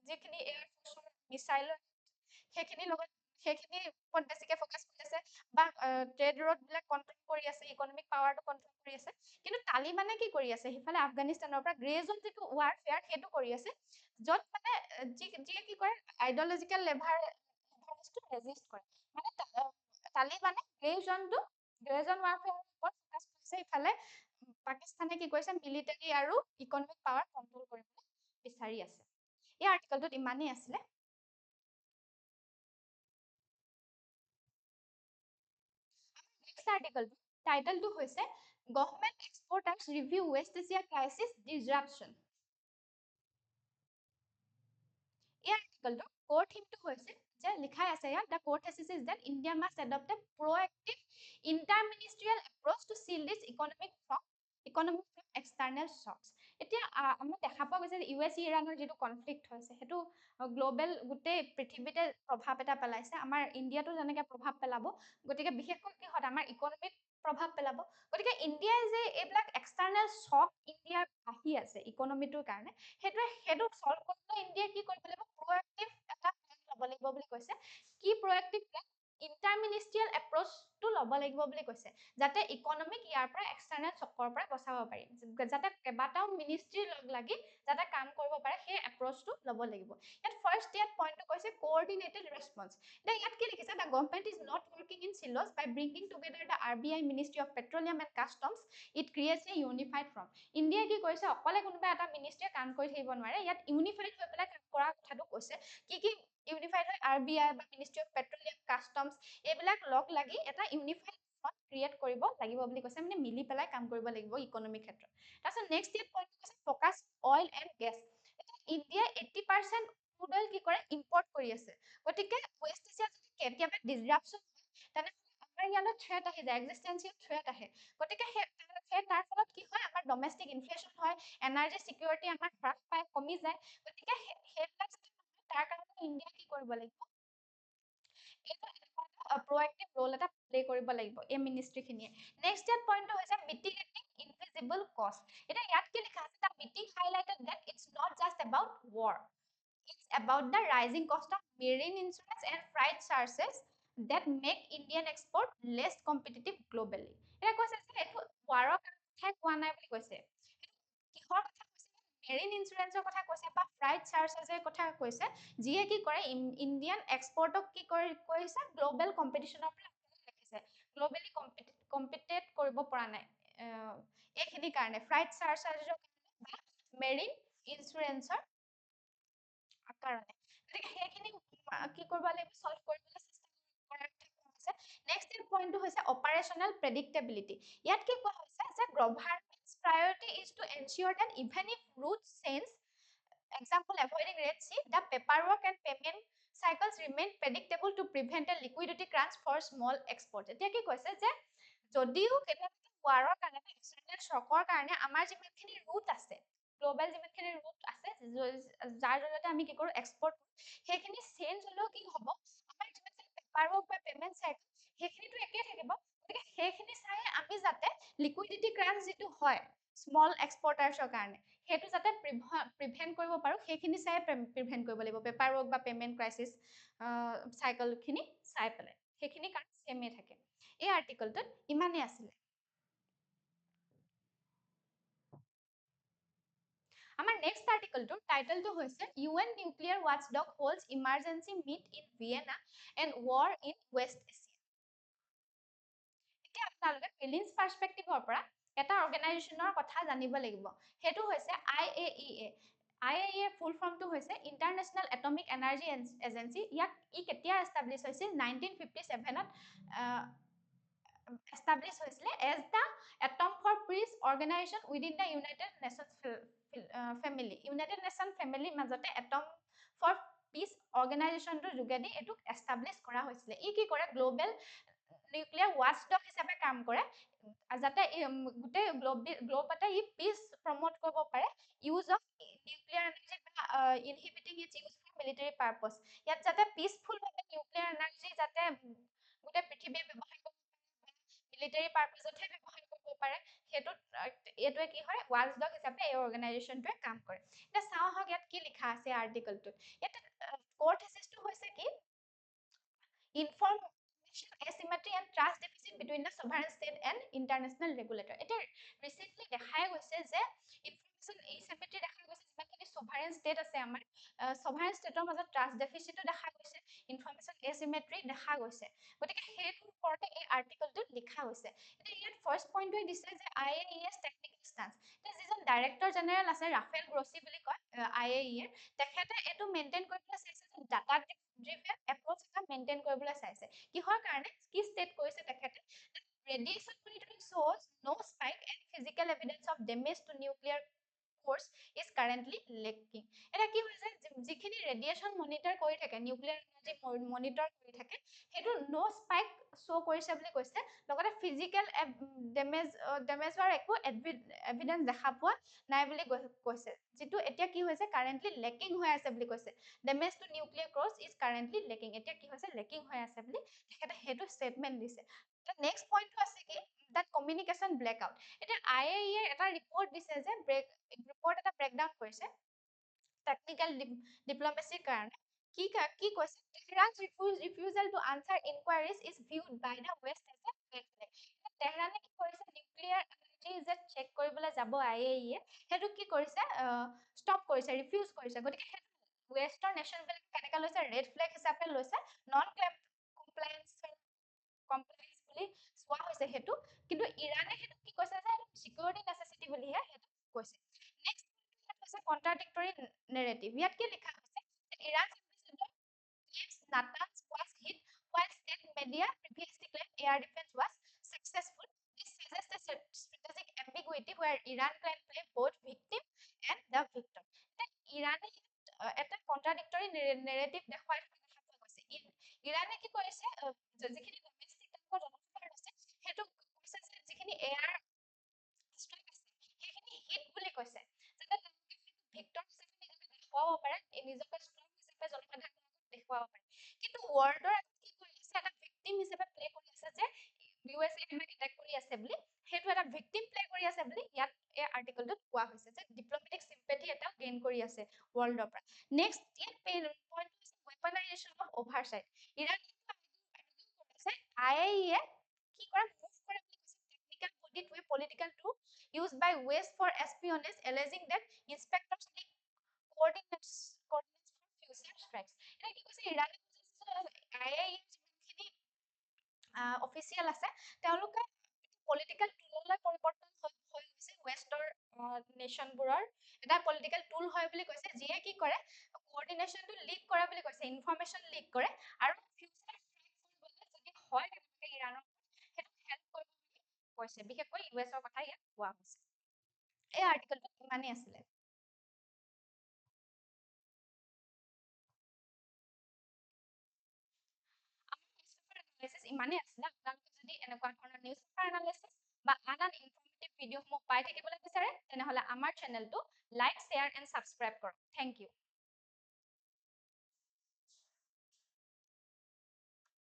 যিখিনি এয়াৰ ফৰ্চৰ মিছাইলৰ সেইখিনিৰ লগত, সেইখিনিৰ ওপৰত বেছিকে ফ'কাছ কৰি আছে, বা ট্ৰেড ৰোডবিলাক কণ্ট্ৰল কৰি আছে, ইকনমিক পাৱাৰটো কণ্ট্ৰল কৰি আছে। কিন্তু তালিবানে কি কৰি আছে, সিফালে আফগানিস্তানৰ পৰা গ্ৰে জোন যিটো ৱাৰফেয়াৰ সেইটো কৰি আছে, য'ত মানে যিয়ে কি কৰে, আইডিঅলজিকেল লেভাৰেজটো ৰেজিষ্ট কৰে। মানে তালিবানে গ্ৰে জোন ৱাৰফেয়াৰৰ ওপৰত ফ'কাছ কৰিছে, ইফালে পাকিস্তানে কি কৰিছে, মিলিটাৰী আৰু ইকনমিক পাৱাৰ কণ্ট্ৰল কৰিবলৈ বিচাৰি আছে। এই আৰ্টিকলটোত ইমানেই আছিলে। নেক্সট আৰ্টিকলটো টাইটেলটো হৈছে government experts review West Asia crisis disruption. এই আৰ্টিকলটো কোৰ থিমটো হৈছে যে লিখাই আছে ইয়াত, the court has said that India must adopt a proactive interministerial approach to shield its economy from external shocks. এতিয়া আমি দেখা পোৱা গৈছে যে US ইৰাণৰ যিটো কনফ্লিক্ট হৈছে, সেইটো গ্ল'বেল গোটেই পৃথিৱীতে প্ৰভাৱ এটা পেলাইছে, আমাৰ ইণ্ডিয়াতো যেনেকৈ প্ৰভাৱ পেলাব, গতিকে বিশেষকৈ কি হয়, আমাৰ ইকনমিক প্ৰভাৱ পেলাব। গতিকে ইণ্ডিয়াই যে এইবিলাক এক্সটাৰ্নেল শ্বক ইণ্ডিয়াৰ আহি আছে ইকনমিটোৰ কাৰণে, সেইটো চল্ভ কৰিবলৈ ইণ্ডিয়াই কি কৰিব লাগিব, প্ৰ'এক্টিভ এটা প্লেন ল'ব লাগিব বুলি কৈছে। কি প্ৰ'এক্টিভ প্লেন? ইণ্টাৰমিনিষ্ট্ৰিয়েল এপ্ৰ'চটো ল'ব লাগিব বুলি কৈছে, যাতে ইকনমিক ইয়াৰ পৰা এক্সটাৰ্নেল চকৰ পৰা বচাব পাৰি, যাতে কেইবাটাও মিনিষ্ট্ৰী লগ লাগি যাতে কাম কৰিব পাৰে, সেই এপ্ৰ'চটো ল'ব লাগিব। ইয়াত ফাৰ্ষ্ট পইণ্টটো কৈছে কোঅৰ্ডিনেটেড ৰেছপন্স। এতিয়া ইয়াত কি লিখিছে, the government is not working in silos by bringing together the RBI, ministry of petroleum and customs, it creates a unified front. ইণ্ডিয়াই কি কৰিছে, অকলে কোনোবা এটা মিনিষ্ট্ৰীয়ে কাম কৰি থাকিব নোৱাৰে, ইয়াত ইউনিফাইড হৈ পেলাই কাম কৰা কথাটো কৈছে। কি ইউনিফাইড হয়, RBI বা মিনিষ্ট্ৰী অফ পেট্ৰলিয়াম কাষ্টমছ এইবিলাক লগ লাগি এটা ইউনিফাইড ফ্ৰণ্ট ক্ৰিয়েট কৰিব লাগিব বুলি কৈছে, মানে মিলি পেলাই কাম কৰিব লাগিব ইকনমিক ক্ষেত্ৰত। তাৰপিছত নেক্সট পইণ্ট কৈছে ফ'কাছ অইল এণ্ড গেছ। এতিয়া ইণ্ডিয়াই 80% ক্ৰুড অইল কি কৰে, ইম্পৰ্ট কৰি আছে। গতিকে ৱেষ্ট এছিয়াত যদি কেতিয়াবা ডিছৰাপশ্যন হয়, তেনেহ'লে আমাৰ ইয়ালৈ থ্ৰেট আহি যায়, এক্সিষ্টেঞ্চিয়েল থ্ৰেট আহে। গতিকে তাৰ ফলত কি হয়, আমাৰ ডমেষ্টিক ইনফ্লেশ্যন হয়, এনাৰ্জি চিকিউৰিটি আমাৰ হ্ৰাস পায়, কমি যায়। গতিকে সেইবিলাক তাৰ কাৰণে ইণ্ডিয়াই কি কৰিব লাগিব, প্ৰ'এক্টিভ ৰোল এটা প্লে কৰিব লাগিব এই মিনিষ্ট্ৰীখিনিয়ে। নেক্সট পইণ্টটো হৈছে মিটিগেটিং ইনভিজিবল কষ্ট। এতিয়া ইয়াত কি লিখা আছে, the meeting highlighted that it's not just about war, it's about the rising cost of marine insurance and freight charges that make Indian export less competitive globally. এটা কৈছে যে এইটো ৱাৰৰ কথা কোৱা নাই বুলি কৈছে, কিহৰ কথা কৈছে, মেৰিন ইঞ্চুৰেঞ্চৰ কথা কৈছে বা ফ্ৰাইট চাৰ্জেছৰ কথা কৈছে, যিয়ে কি কৰে ইণ্ডিয়ান এক্সপৰ্টক কি কৰিছে, গ্ল'বেল কম্পিটিশ্যনৰ পৰা ৰাখিছে, গ্ল'বেলি কম্পিটেট কৰিব পৰা নাই। এইখিনি কাৰণে ফ্ৰাইট চাৰ্জেছৰ কাৰণে বা মেৰিন ইঞ্চুৰেঞ্চৰ কাৰণে। গতিকে সেইখিনি কি কৰিব লাগিব, সলভ কৰিবলৈ চেষ্টা কৰাৰ কথা হৈছে। নেক্সট পইণ্টটো হৈছে অপাৰেশ্যনেল প্ৰেডিক্টেবিলিটি। ইয়াত কি কোৱা হৈছে যে government's priority is to ensure that even if route change, example avoiding red sea, the paperwork and payment cycles remain predictable to prevent a liquidity crunch for small exports. এতিয়া কি কৈছে যে যদিও কেতিয়াবা ৱাৰৰ কাৰণে বা এক্সটাৰ্নেল শ্বকৰ কাৰণে আমাৰ যিমানখিনি ৰুট আছে, গ্ল'বেল যিমানখিনি ৰুট আছে, যাৰ জৰিয়তে আমি কি কৰোঁ, এক্সপৰ্ট কৰোঁ, সেইখিনি চেঞ্জ হ'লেও কি হ'ব, আমাৰ যিমানখিনি পেপাৰৱৰ্ক বা পেমেণ্ট চাইকেল সেইখিনিতো একেই থাকিব। গতিকে সেইখিনি চাই আমি যাতে লিকুইডিটি ক্ৰাঞ্চ যিটো হয় স্মল এক্সপৰ্টাৰ্ছৰ কাৰণে, সেইটো যাতে প্ৰিভেণ্ট কৰিব পাৰোঁ, সেইখিনি চাই প্ৰিভেণ্ট কৰিব লাগিব, পেপাৰৱৰ্ক বা পেমেণ্ট ক্ৰাইচিছ চাইকেলখিনি চাই পেলাই, সেইখিনি কাৰণ ছেমেই থাকে। এই আৰ্টিকলটোত ইমানেই আছিলে। আমাৰ নেক্সট আৰ্টিকলটোৰ টাইটেলটো হৈছে UN nuclear watchdog holds emergency meet in Vienna and war in West Asia. এতিয়া আপোনালোকে ফিলিংছ পাৰ্চপেক্টিভৰ পৰা এটা অৰ্গেনাইজেশ্যনৰ কথা জানিব লাগিব, সেইটো হৈছে IAEA। IAEA ফুল ফৰ্মটো হৈছে ইণ্টাৰনেশ্যনেল এটমিক এনাৰ্জি এজেঞ্চি। ই কেতিয়া এষ্টাব্লিছ হৈছিল, 1957ত এষ্টাব্লিছ হৈছিলে as the atom for peace organisation within the United Nations family. United Nation ফেমিলিৰ মাজতে এটম ফৰ পিচ অৰ্গেনাইজেশ্যনটোৰ যোগেদি এইটোক এষ্টাব্লিছ কৰা হৈছিলে। ই কি কৰে, গ্ল'বেল নিউক্লিয়াৰ ৱাটচডগ হিচাপে কাম কৰে, যাতে গোটেই গ্ল'বতে ই পিচ প্ৰমোট কৰিব পাৰে, ইউজ অফ নিউক্লিয়াৰ এনাৰ্জি বা inhibiting its use for military purpose. ইয়াত যাতে পিচফুলভাৱে নিউক্লিয়াৰ এনাৰ্জি যাতে গোটেই পৃথিৱীয়ে ব্যৱহাৰ কৰিব পাৰে, মিলিটাৰী পাৰ্পছতহে ব্যৱহাৰ কৰিব পাৰে, সেইটোত এইটোৱে কি হয়, ৱাটচডগ হিচাপে এই অৰ্গেনাইজেশ্যনটোৱে কাম কৰে। এতিয়া চাওঁ আহক ইয়াত কি লিখা আছে আৰ্টিকলটোত। ইয়াত কোৰ থিচিছটো হৈছে কি, information asymmetry and trust deficit between the sovereign state and international regulator. এতিয়া ৰিসেন্টলি দেখাই গৈছে যে ইনফৰমেশন asymmetry দেখা গৈছে, যিমানখিনি sovereign state আছে আমাৰ sovereign stateৰ মাজত trust deficitও দেখা গৈছে, ইনফৰমেশন asymmetry দেখা গৈছে। গতিকে সেইটোৰ ওপৰতে এই আৰ্টিকলটোত লিখা হৈছে। এতিয়া ইয়াত ফাৰ্ষ্ট পইণ্টটোৱে দিছে যে IAEA's টেকনিকেল ষ্টান্স। এতিয়া যিজন ডাইৰেক্টৰ জেনেৰেল আছে ৰাফেল গ্ৰছি বুলি কয় IAEA, তেখেতে এইটো মেইনটেইন কৰিবলৈ চাইছে যে ডাটা ড্ৰিভেন এপ্ৰ'চ এটা মেইনটেইন কৰিবলৈ চাইছে। কিহৰ কাৰণে, কি ষ্টেট কৰিছে তেখেতে, radiation monitoring shows no spike and physical evidence of damage to nuclear force is currently lacking. এটা কি হৈছে, যিখিনি ৰেডিয়েশ্যন মনিটৰ কৰি থাকে, নিউক্লিয়াৰ এনাৰ্জি মনিটৰ কৰি থাকে, সেইটো নো স্পাইক শ্ব' কৰিছে বুলি কৈছে। লগতে ফিজিকেল ডেমেজৰ একো এভিডেন্স দেখা পোৱা নাই বুলি কৈছে, যিটো এতিয়া কি হৈছে, কাৰেণ্টলি লেকিং হৈ আছে বুলি কৈছে। Damage to nuclear cross is currently lacking, এতিয়া কি হৈছে, লেকিং হৈ আছে বুলি তেখেতে সেইটো ষ্টেটমেণ্ট দিছে। নেক্সট পইণ্টটো আছে কি, দ্যাট কমিউনিকেশ্যন ব্লেক আউট। এতিয়া IAEA এটা ৰিপৰ্ট দিছে যে ৰিপৰ্ট এটা ব্ৰেকডাউন কৰিছে টেকনিকেল ডিপ্ল'মেচিৰ কাৰণে, কি কৈছে Tehran's refusal to answer inquiries is viewed by the West as a red flag. তেহৰানে কি কৰিছে নিউক্লিয়াৰ এনাৰ্জি যে চেক কৰিবলৈ যাব IAEA সেইটো কি কৰিছে ষ্টপ কৰিছে ৰিফিউজ কৰিছে গতিকে সেইটো ৱেষ্টৰ নেশ্যনবিলাক কেনেকৈ লৈছে ৰেড ফ্লেগ হিচাপে লৈছে নন কমপ্লায়েন্স বুলি চোৱা হৈছে সেইটো কিন্তু ইৰাণে সেইটো কি কৈছে যে চিকিউৰিটি নেচেচিটি বুলিহে সেইটো কৈছে নেক্সট হৈছে কন্ট্ৰাডিক্টৰী নেৰেটিভ ইয়াত কি লিখা হৈছে Iran claims Natanz was hit while state media previously claimed air defense was successful. This suggests a strategic ambiguity where Iran can play both victim and the victor. ইৰাণে এটা কন্ট্ৰাডিক্টৰী নেৰেটিভ দেখুৱাই দেখা পোৱা গৈছে ইৰাণে কি কৰিছে যিখিনি ডমেষ্টিক জনসাধাৰণ আছে সেইটো কৈছে যে যিখিনি এয়াৰ ষ্ট্ৰাইক আছে সেইখিনি হিট বুলি কৈছে যাতে ভিক্টৰ হিচাপে নিজকে দেখুৱাব পাৰে নিজকে ষ্ট্ৰং হিচাপে জনসাধাৰণক দেখুৱাব পাৰে কিন্তু ৱৰ্ল্ডৰ কি কৰি আছে এটা ভিক্টিম হিচাপে প্লে কৰি আছে যে USA আমাক এটাক কৰি আছে বুলি সেইটো এটা ভিক্টিম প্লে কৰি আছে বুলি ইয়াত এই আৰ্টিকলটোত কোৱা হৈছে যে ডিপ্লমেটিক সিম্পেথি এটা গেইন কৰি আছে ৱৰ্ল্ডৰ পৰা নেক্সট ইয়াত পইণ্ট হৈছে weaponization of oversight ইৰাণ কৰিছে IAEA কি কৰে মুভ কৰে বুলি কৈছে technical body to a political tool used by West for espionage alleging that inspectors leak coordinates for future strikes এটা কি কৈছে ইৰাণে IAEA যিখিনি অফিচিয়েল আছে তেওঁলোকে পলিটিক্যাল টুললৈ পৰিৱৰ্তন হৈ গৈছে ৱেষ্টৰ নেশ্যনবোৰৰ এটা পলিটিক্যাল টুল হয় বুলি কৈছে যিয়ে কি কৰে কোঅৰ্ডিনেশ্যনটো লিক কৰে বুলি কৈছে ইনফৰমেশ্যন লিক কৰে আৰু ফিউচাৰ যদি হয় তেনেহ'লে ইৰাণৰ সেইটো হেল্প কৰিব বুলি কৈছে বিশেষকৈ US কথা ইয়াত কোৱা হৈছে এই আৰ্টিকলটো ইমানেই আছিলে ইমানেই আছিলে আপোনালোকে যদি এনেকুৱা ধৰণৰ নিউজ পেপাৰ এনালাইচিছ বা আন ইনফৰ্মেটিভ ভিডিঅ'সমূহ পাই থাকিবলৈ বিচাৰে তেনেহ'লে আমাৰ চেনেলটো লাইক শ্বেয়াৰ এণ্ড ছাবস্ক্ৰাইব কৰক থেংক ইউ